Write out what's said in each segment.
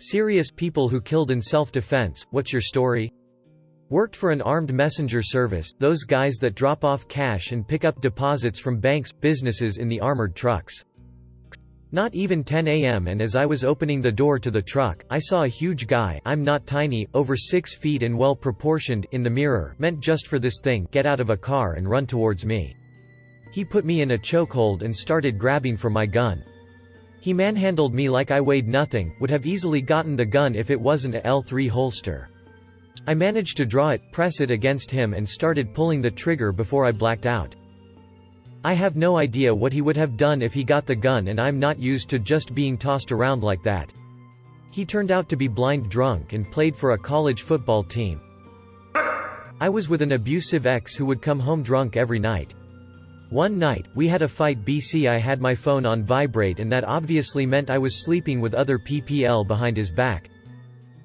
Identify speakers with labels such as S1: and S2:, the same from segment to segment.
S1: Serious people who killed in self-defense, what's your story? Worked for an armed messenger service, those guys that drop off cash and pick up deposits from banks, businesses in the armored trucks. Not even 10 a.m. and as I was opening the door to the truck, I saw a huge guy, I'm not tiny, over 6 feet and well proportioned, in the mirror, meant just for this thing, get out of a car and run towards me. He put me in a chokehold and started grabbing for my gun. He manhandled me like I weighed nothing, would have easily gotten the gun if it wasn't a L3 holster. I managed to draw it, press it against him and started pulling the trigger before I blacked out. I have no idea what he would have done if he got the gun, and I'm not used to just being tossed around like that. He turned out to be blind drunk and played for a college football team. I was with an abusive ex who would come home drunk every night. One night, we had a fight. I had my phone on vibrate and that obviously meant I was sleeping with other PPL behind his back.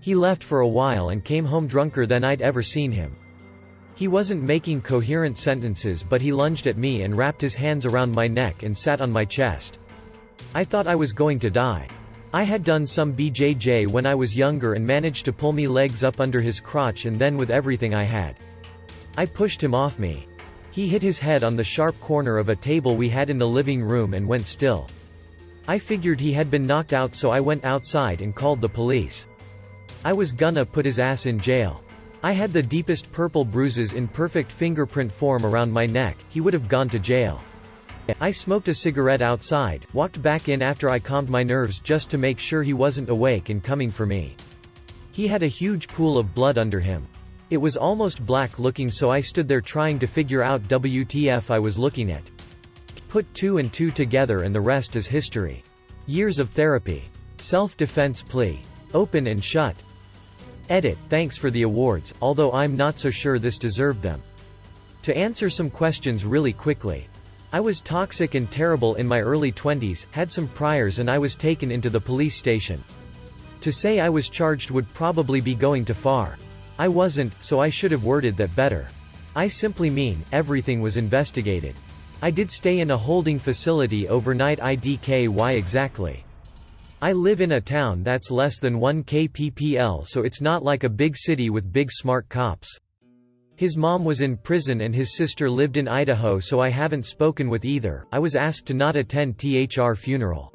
S1: He left for a while and came home drunker than I'd ever seen him. He wasn't making coherent sentences, but he lunged at me and wrapped his hands around my neck and sat on my chest. I thought I was going to die. I had done some BJJ when I was younger and managed to pull me legs up under his crotch, and then with everything I had, I pushed him off me. He hit his head on the sharp corner of a table we had in the living room and went still. I figured he had been knocked out, so I went outside and called the police. I was gonna put his ass in jail. I had the deepest purple bruises in perfect fingerprint form around my neck. He would have gone to jail. I smoked a cigarette outside, walked back in after I calmed my nerves just to make sure he wasn't awake and coming for me. He had a huge pool of blood under him. It was almost black looking, so I stood there trying to figure out WTF I was looking at. Put 2 and 2 together and the rest is history. Years of therapy. Self-defense plea. Open and shut. Edit. Thanks for the awards, although I'm not so sure this deserved them. To answer some questions really quickly. I was toxic and terrible in my early 20s, had some priors, and I was taken into the police station. To say I was charged would probably be going too far. I wasn't, so I should have worded that better. I simply mean, everything was investigated. I did stay in a holding facility overnight. Why exactly? I live in a town that's less than 1 kppl, so it's not like a big city with big smart cops. His mom was in prison and his sister lived in Idaho, so I haven't spoken with either. I was asked to not attend THR funeral.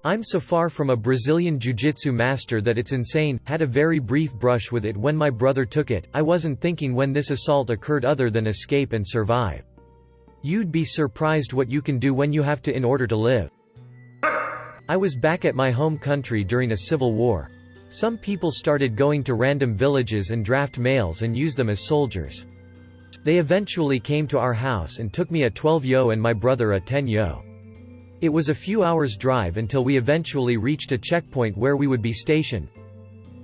S1: I'm so far from a Brazilian jiu-jitsu master that it's insane. Had a very brief brush with it when my brother took it. I wasn't thinking when this assault occurred other than escape and survive. You'd be surprised what you can do when you have to in order to live. I was back at my home country during a civil war. Some people started going to random villages and draft males and use them as soldiers. They eventually came to our house and took me a 12-yo and my brother a 10-yo. It was a few hours' drive until we eventually reached a checkpoint where we would be stationed.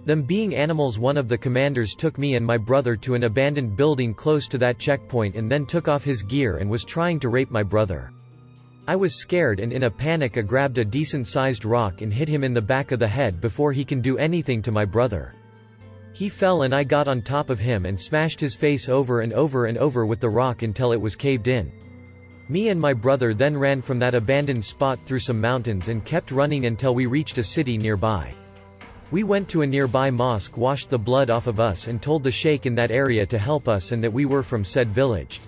S1: Them being animals, one of the commanders took me and my brother to an abandoned building close to that checkpoint and then took off his gear and was trying to rape my brother. I was scared and in a panic I grabbed a decent-sized rock and hit him in the back of the head before he can do anything to my brother. He fell and I got on top of him and smashed his face over and over and over with the rock until it was caved in. Me and my brother then ran from that abandoned spot through some mountains and kept running until we reached a city nearby. We went to a nearby mosque, washed the blood off of us and told the sheikh in that area to help us and that we were from said village.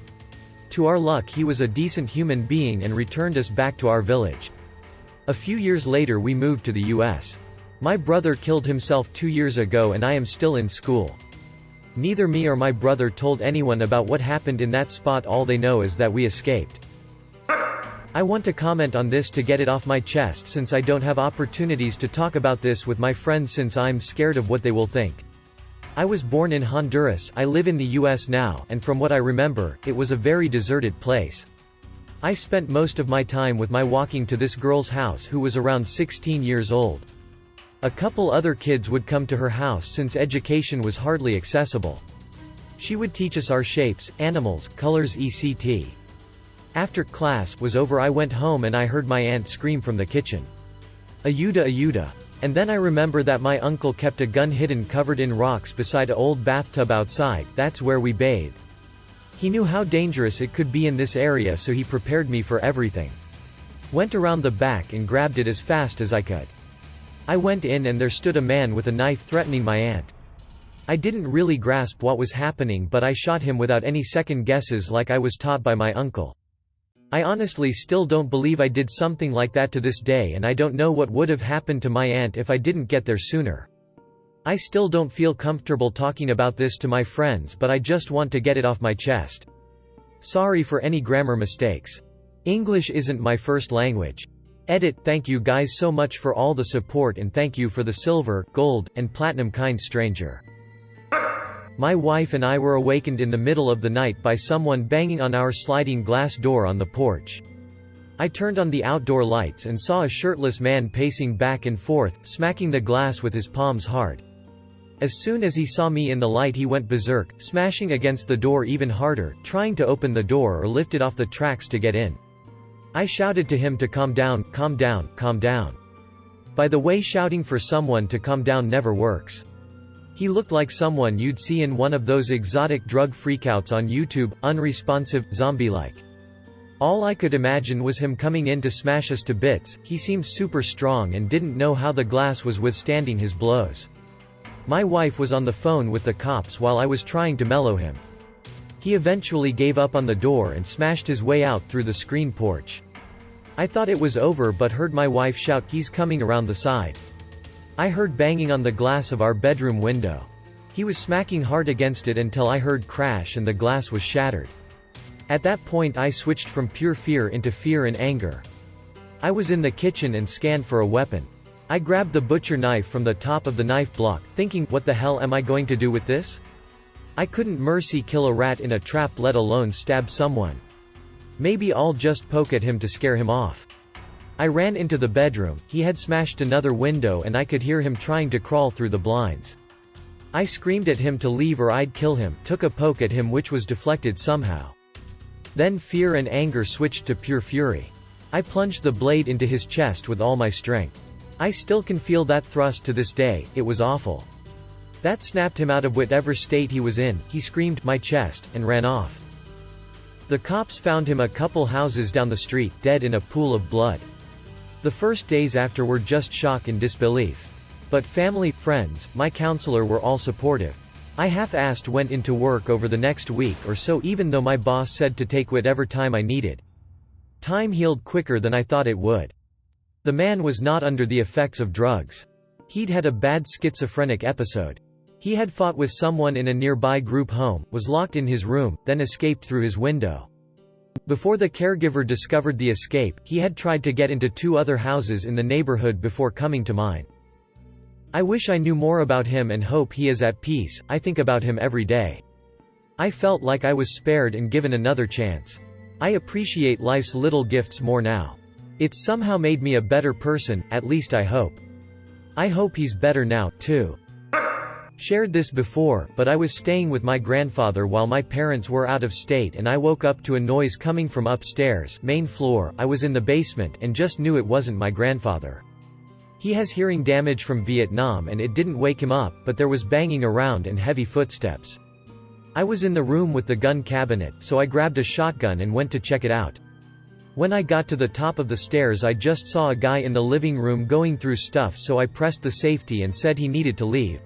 S1: To our luck, he was a decent human being and returned us back to our village. A few years later we moved to the US. My brother killed himself 2 years ago and I am still in school. Neither me or my brother told anyone about what happened in that spot. All they know is that we escaped. I want to comment on this to get it off my chest since I don't have opportunities to talk about this with my friends since I'm scared of what they will think. I was born in Honduras, I live in the US now, and from what I remember, it was a very deserted place. I spent most of my time with my walking to this girl's house who was around 16 years old. A couple other kids would come to her house since education was hardly accessible. She would teach us our shapes, animals, colors etc. After class was over I went home and I heard my aunt scream from the kitchen. Ayuda, ayuda. And then I remember that my uncle kept a gun hidden covered in rocks beside an old bathtub outside. That's where we bathed. He knew how dangerous it could be in this area, so he prepared me for everything. Went around the back and grabbed it as fast as I could. I went in and there stood a man with a knife threatening my aunt. I didn't really grasp what was happening, but I shot him without any second guesses like I was taught by my uncle. I honestly still don't believe I did something like that to this day, and I don't know what would have happened to my aunt if I didn't get there sooner. I still don't feel comfortable talking about this to my friends, but I just want to get it off my chest. Sorry for any grammar mistakes. English isn't my first language. Edit. Thank you guys so much for all the support, and thank you for the silver, gold, and platinum kind stranger. My wife and I were awakened in the middle of the night by someone banging on our sliding glass door on the porch. I turned on the outdoor lights and saw a shirtless man pacing back and forth, smacking the glass with his palms hard. As soon as he saw me in the light, he went berserk, smashing against the door even harder, trying to open the door or lift it off the tracks to get in. I shouted to him to calm down, calm down, calm down. By the way, shouting for someone to calm down never works. He looked like someone you'd see in one of those exotic drug freakouts on YouTube, unresponsive, zombie-like. All I could imagine was him coming in to smash us to bits. He seemed super strong and didn't know how the glass was withstanding his blows. My wife was on the phone with the cops while I was trying to mellow him. He eventually gave up on the door and smashed his way out through the screen porch. I thought it was over but heard my wife shout, "He's coming around the side." I heard banging on the glass of our bedroom window. He was smacking hard against it until I heard crash and the glass was shattered. At that point I switched from pure fear into fear and anger. I was in the kitchen and scanned for a weapon. I grabbed the butcher knife from the top of the knife block, thinking, what the hell am I going to do with this? I couldn't mercy kill a rat in a trap, let alone stab someone. Maybe I'll just poke at him to scare him off. I ran into the bedroom. He had smashed another window and I could hear him trying to crawl through the blinds. I screamed at him to leave or I'd kill him, took a poke at him which was deflected somehow. Then fear and anger switched to pure fury. I plunged the blade into his chest with all my strength. I still can feel that thrust to this day. It was awful. That snapped him out of whatever state he was in. He screamed, "My chest," and ran off. The cops found him a couple houses down the street, dead in a pool of blood. The first days after were just shock and disbelief. But family, friends, my counselor were all supportive. I half-assed went into work over the next week or so, even though my boss said to take whatever time I needed. Time healed quicker than I thought it would. The man was not under the effects of drugs. He'd had a bad schizophrenic episode. He had fought with someone in a nearby group home, was locked in his room, then escaped through his window. Before the caregiver discovered the escape, he had tried to get into 2 other houses in the neighborhood before coming to mine. I wish I knew more about him and hope he is at peace. I think about him every day. I felt like I was spared and given another chance. I appreciate life's little gifts more now. It's somehow made me a better person, at least I hope. I hope he's better now, too. Shared this before, but I was staying with my grandfather while my parents were out of state and I woke up to a noise coming from upstairs, main floor. I was in the basement and just knew it wasn't my grandfather. He has hearing damage from Vietnam and it didn't wake him up, but there was banging around and heavy footsteps. I was in the room with the gun cabinet, so I grabbed a shotgun and went to check it out. When I got to the top of the stairs I just saw a guy in the living room going through stuff, so I pressed the safety and said he needed to leave.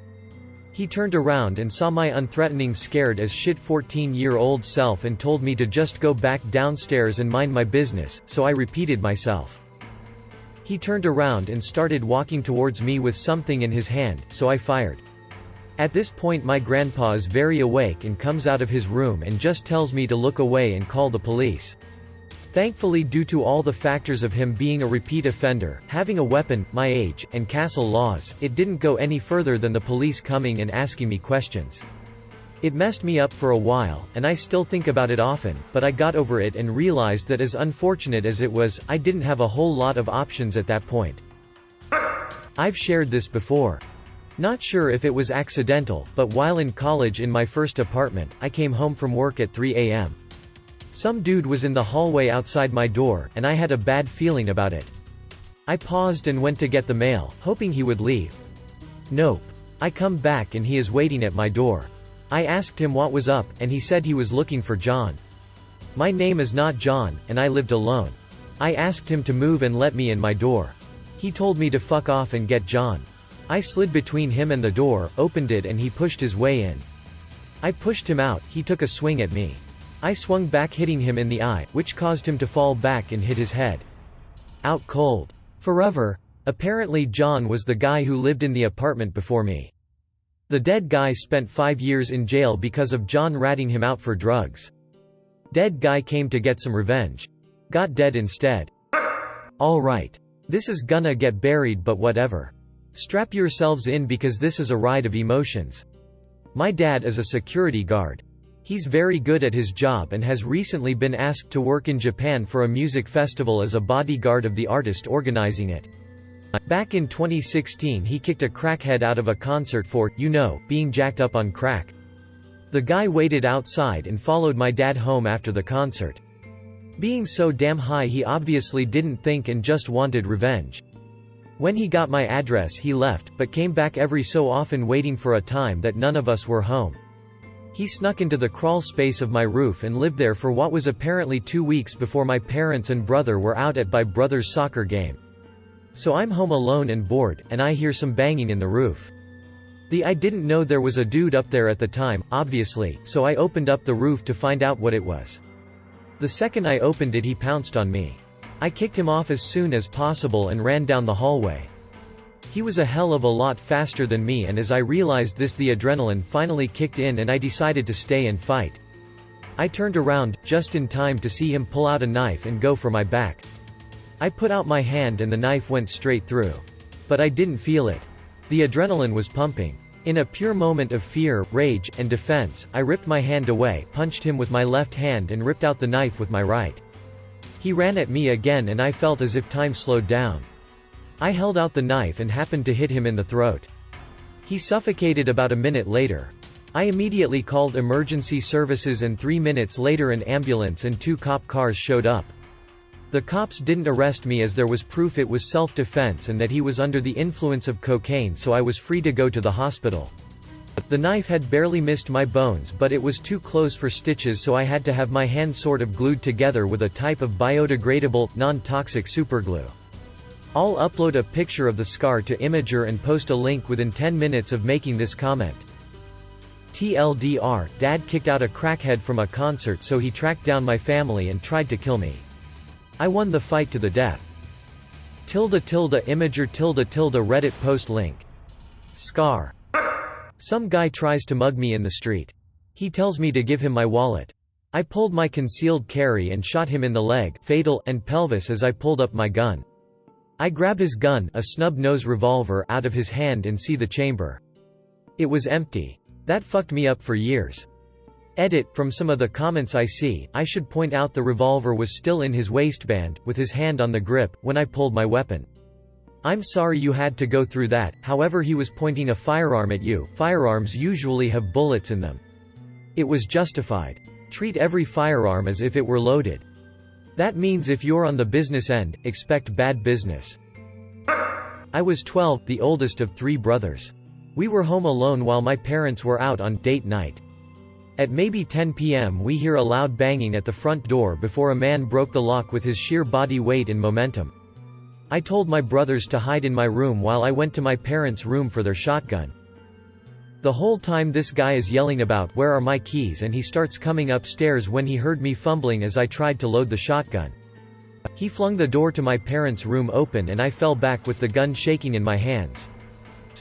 S1: He turned around and saw my unthreatening, scared as shit 14-year-old self and told me to just go back downstairs and mind my business, so I repeated myself. He turned around and started walking towards me with something in his hand, so I fired. At this point my grandpa is very awake and comes out of his room and just tells me to look away and call the police. Thankfully, due to all the factors of him being a repeat offender, having a weapon, my age, and castle laws, it didn't go any further than the police coming and asking me questions. It messed me up for a while, and I still think about it often, but I got over it and realized that as unfortunate as it was, I didn't have a whole lot of options at that point. I've shared this before. Not sure if it was accidental, but while in college in my first apartment, I came home from work at 3 a.m. Some dude was in the hallway outside my door, and I had a bad feeling about it. I paused and went to get the mail, hoping he would leave. Nope. I come back and he is waiting at my door. I asked him what was up, and he said he was looking for John. My name is not John, and I lived alone. I asked him to move and let me in my door. He told me to fuck off and get John. I slid between him and the door, opened it, and he pushed his way in. I pushed him out, he took a swing at me. I swung back, hitting him in the eye, which caused him to fall back and hit his head. Out cold. Forever. Apparently John was the guy who lived in the apartment before me. The dead guy spent 5 years in jail because of John ratting him out for drugs. Dead guy came to get some revenge. Got dead instead. Alright. This is gonna get buried, but whatever. Strap yourselves in because this is a ride of emotions. My dad is a security guard. He's very good at his job and has recently been asked to work in Japan for a music festival as a bodyguard of the artist organizing it. Back in 2016 he kicked a crackhead out of a concert for, being jacked up on crack. The guy waited outside and followed my dad home after the concert. Being so damn high he obviously didn't think and just wanted revenge. When he got my address he left, but came back every so often waiting for a time that none of us were home. He snuck into the crawl space of my roof and lived there for what was apparently 2 weeks before my parents and brother were out at my brother's soccer game. So I'm home alone and bored, and I hear some banging in the roof. I didn't know there was a dude up there at the time, obviously, so I opened up the roof to find out what it was. The second I opened it he pounced on me. I kicked him off as soon as possible and ran down the hallway. He was a hell of a lot faster than me, and as I realized this the adrenaline finally kicked in and I decided to stay and fight. I turned around, just in time to see him pull out a knife and go for my back. I put out my hand and the knife went straight through. But I didn't feel it. The adrenaline was pumping. In a pure moment of fear, rage, and defense, I ripped my hand away, punched him with my left hand and ripped out the knife with my right. He ran at me again and I felt as if time slowed down. I held out the knife and happened to hit him in the throat. He suffocated about a minute later. I immediately called emergency services and 3 minutes later an ambulance and 2 cop cars showed up. The cops didn't arrest me as there was proof it was self-defense and that he was under the influence of cocaine, so I was free to go to the hospital. The knife had barely missed my bones, but it was too close for stitches, so I had to have my hand sort of glued together with a type of biodegradable, non-toxic superglue. I'll upload a picture of the scar to Imager and post a link within 10 minutes of making this comment. TLDR, Dad kicked out a crackhead from a concert, so he tracked down my family and tried to kill me. I won the fight to the death. Imager Reddit post link. Scar. Some guy tries to mug me in the street. He tells me to give him my wallet. I pulled my concealed carry and shot him in the leg, fatal, and pelvis as I pulled up my gun. I grabbed his gun, a snub-nose revolver, out of his hand and see the chamber. It was empty. That fucked me up for years. Edit, from some of the comments I see, I should point out the revolver was still in his waistband, with his hand on the grip, when I pulled my weapon. I'm sorry you had to go through that, however he was pointing a firearm at you. Firearms usually have bullets in them. It was justified. Treat every firearm as if it were loaded. That means if you're on the business end, expect bad business. I was 12, the oldest of 3 brothers. We were home alone while my parents were out on date night. At maybe 10 p.m. we hear a loud banging at the front door before a man broke the lock with his sheer body weight and momentum. I told my brothers to hide in my room while I went to my parents' room for their shotgun. The whole time this guy is yelling about "Where are my keys?" and he starts coming upstairs when he heard me fumbling as I tried to load the shotgun. He flung the door to my parents' room open and I fell back with the gun shaking in my hands.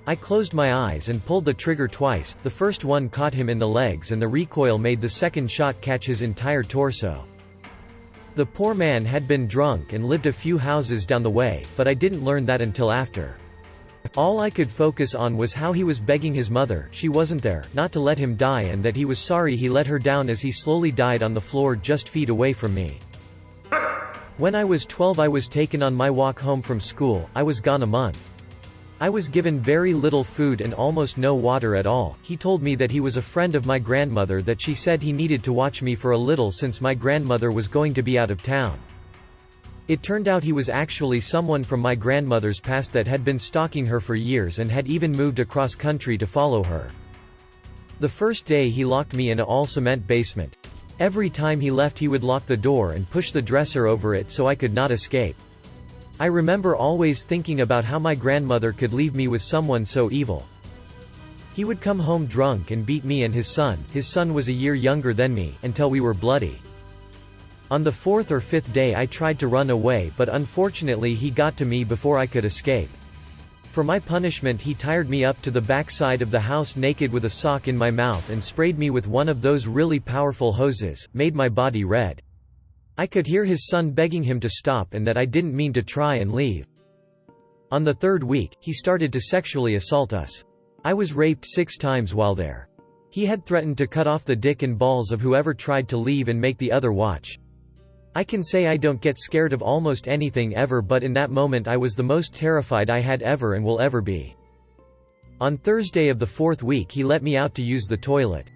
S1: I closed my eyes and pulled the trigger twice. The first one caught him in the legs and the recoil made the second shot catch his entire torso. The poor man had been drunk and lived a few houses down the way, but I didn't learn that until after. All I could focus on was how he was begging his mother, she wasn't there, not to let him die, and that he was sorry he let her down as he slowly died on the floor just feet away from me. When I was 12 I was taken on my walk home from school. I was gone a month. I was given very little food and almost no water at all. He told me that he was a friend of my grandmother, that she said he needed to watch me for a little since my grandmother was going to be out of town. It turned out he was actually someone from my grandmother's past that had been stalking her for years and had even moved across country to follow her. The first day he locked me in an all-cement basement. Every time he left he would lock the door and push the dresser over it so I could not escape. I remember always thinking about how my grandmother could leave me with someone so evil. He would come home drunk and beat me and his son was a year younger than me, until we were bloody. On the fourth or fifth day I tried to run away, but unfortunately he got to me before I could escape. For my punishment he tied me up to the backside of the house naked with a sock in my mouth and sprayed me with one of those really powerful hoses, made my body red. I could hear his son begging him to stop and that I didn't mean to try and leave. On the third week, he started to sexually assault us. I was raped 6 times while there. He had threatened to cut off the dick and balls of whoever tried to leave and make the other watch. I can say I don't get scared of almost anything ever, but in that moment I was the most terrified I had ever and will ever be. On Thursday of the 4th week he let me out to use the toilet.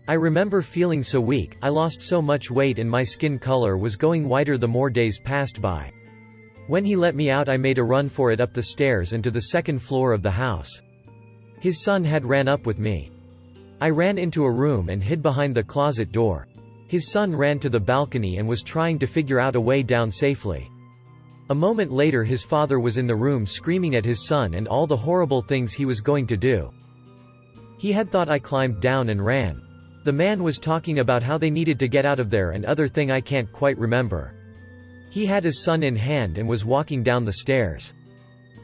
S1: I remember feeling so weak, I lost so much weight and my skin color was going whiter the more days passed by. When he let me out I made a run for it up the stairs and to the 2nd floor of the house. His son had ran up with me. I ran into a room and hid behind the closet door. His son ran to the balcony and was trying to figure out a way down safely. A moment later his father was in the room screaming at his son and all the horrible things he was going to do. He had thought I climbed down and ran. The man was talking about how they needed to get out of there and other thing I can't quite remember. He had his son in hand and was walking down the stairs.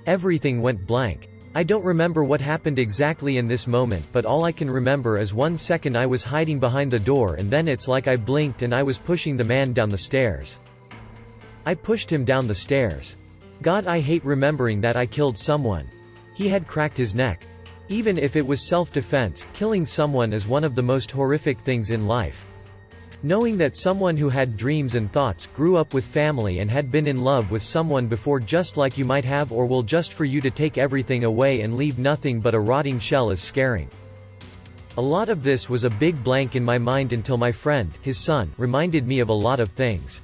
S1: Everything went blank. I don't remember what happened exactly in this moment, but all I can remember is 1 second I was hiding behind the door and then it's like I blinked and I was pushing the man down the stairs. I pushed him down the stairs. God, I hate remembering that I killed someone. He had cracked his neck. Even if it was self-defense, killing someone is one of the most horrific things in life. Knowing that someone who had dreams and thoughts, grew up with family and had been in love with someone before just like you might have or will just for you to take everything away and leave nothing but a rotting shell is scaring. A lot of this was a big blank in my mind until my friend, his son, reminded me of a lot of things.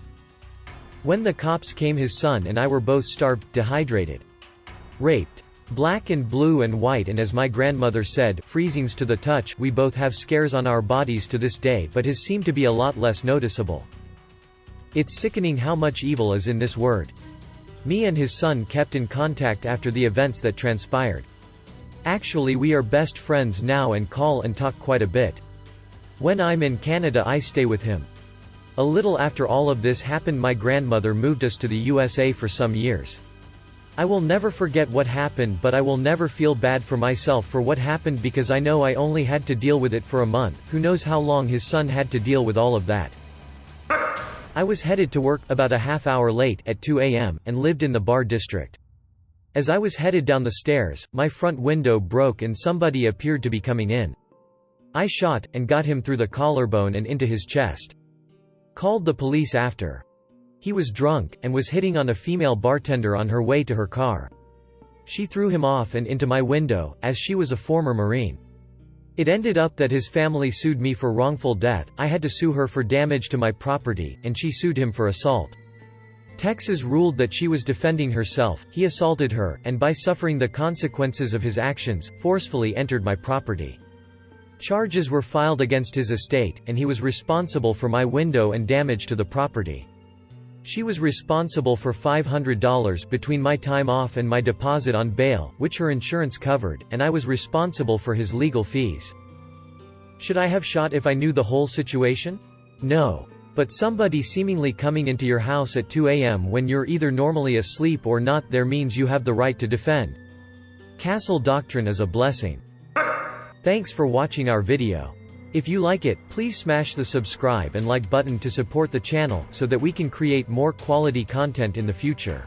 S1: When the cops came his son and I were both starved, dehydrated, raped. Black and blue and white, and as my grandmother said, freezings to the touch. We both have scars on our bodies to this day, but his seemed to be a lot less noticeable. It's sickening how much evil is in this word. Me and his son kept in contact after the events that transpired. Actually we are best friends now and call and talk quite a bit. When I'm in Canada I stay with him. A little after all of this happened my grandmother moved us to the USA for some years. I will never forget what happened, but I will never feel bad for myself for what happened because I know I only had to deal with it for a month. Who knows how long his son had to deal with all of that. I was headed to work, about a half hour late, at 2 a.m., and lived in the bar district. As I was headed down the stairs, my front window broke and somebody appeared to be coming in. I shot, and got him through the collarbone and into his chest. Called the police after. He was drunk, and was hitting on a female bartender on her way to her car. She threw him off and into my window, as she was a former Marine. It ended up that his family sued me for wrongful death, I had to sue her for damage to my property, and she sued him for assault. Texas ruled that she was defending herself, he assaulted her, and by suffering the consequences of his actions, forcefully entered my property. Charges were filed against his estate, and he was responsible for my window and damage to the property. She was responsible for $500 between my time off and my deposit on bail, which her insurance covered, and I was responsible for his legal fees. Should I have shot if I knew the whole situation? No. But somebody seemingly coming into your house at 2 a.m. when you're either normally asleep or not there means you have the right to defend. Castle doctrine is a blessing. Thanks for watching our video. If you like it, please smash the subscribe and like button to support the channel so that we can create more quality content in the future.